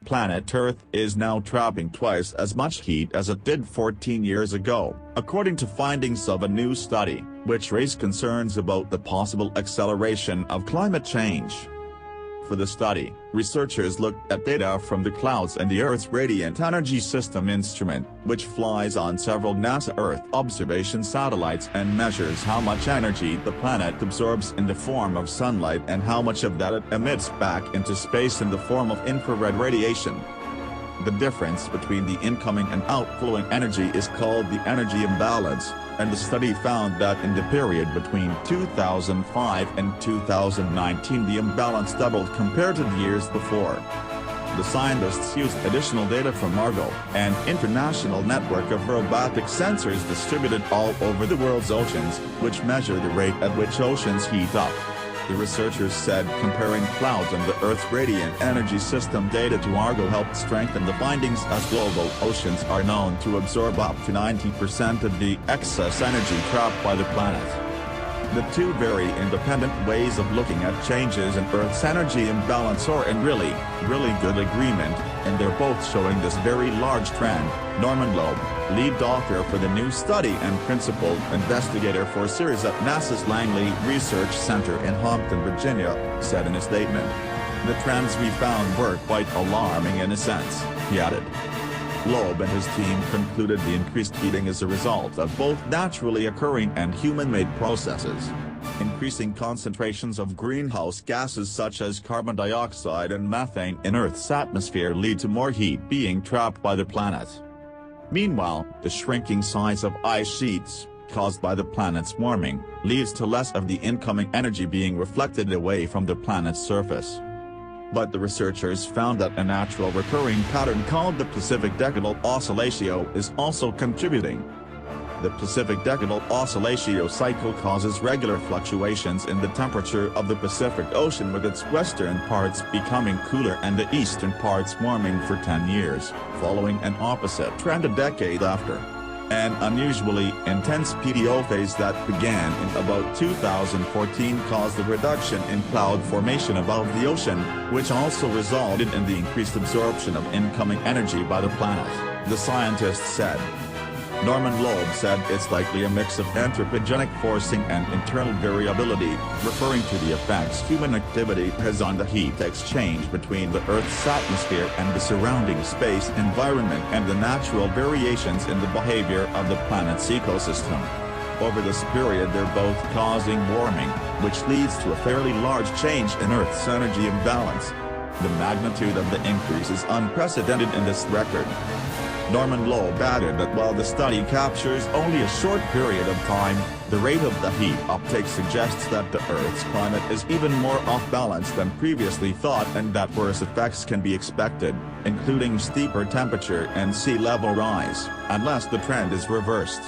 Planet Earth is now trapping twice as much heat as it did 14 years ago, according to findings of a new study, which raised concerns about the possible acceleration of climate change. For the study, researchers looked at data from the clouds and the Earth's Radiant Energy System instrument, which flies on several NASA Earth observation satellites and measures how much energy the planet absorbs in the form of sunlight and how much of that it emits back into space in the form of infrared radiation. The difference between the incoming and outflowing energy is called the energy imbalance, and the study found that in the period between 2005 and 2019 the imbalance doubled compared to the years before. The scientists used additional data from Argo, an international network of robotic sensors distributed all over the world's oceans, which measure the rate at which oceans heat up. The researchers said comparing clouds and the Earth's Radiant Energy System data to Argo helped strengthen the findings, as global oceans are known to absorb up to 90% of the excess energy trapped by the planet. The two very independent ways of looking at changes in Earth's energy imbalance are in really good agreement, and they're both showing this very large trend, Norman Loeb, lead author for the new study and principal investigator for CEERS at NASA's Langley Research Center in Hampton, Virginia, said in a statement. The trends we found were quite alarming in a sense, he added. Loeb and his team concluded the increased heating is a result of both naturally occurring and human-made processes. Increasing concentrations of greenhouse gases such as carbon dioxide and methane in Earth's atmosphere lead to more heat being trapped by the planet. Meanwhile, the shrinking size of ice sheets, caused by the planet's warming, leads to less of the incoming energy being reflected away from the planet's surface. But the researchers found that a natural recurring pattern called the Pacific Decadal Oscillatio is also contributing. The Pacific Decadal Oscillatio cycle causes regular fluctuations in the temperature of the Pacific Ocean, with its western parts becoming cooler and the eastern parts warming for 10 years, following an opposite trend a decade after. An unusually intense PDO phase that began in about 2014 caused a reduction in cloud formation above the ocean, which also resulted in the increased absorption of incoming energy by the planet, the scientists said. Norman Loeb said it's likely a mix of anthropogenic forcing and internal variability, referring to the effects human activity has on the heat exchange between the Earth's atmosphere and the surrounding space environment and the natural variations in the behavior of the planet's ecosystem. Over this period they're both causing warming, which leads to a fairly large change in Earth's energy imbalance. The magnitude of the increase is unprecedented in this record. Norman Loeb added that while the study captures only a short period of time, the rate of the heat uptake suggests that the Earth's climate is even more off-balance than previously thought and that worse effects can be expected, including steeper temperature and sea level rise, unless the trend is reversed.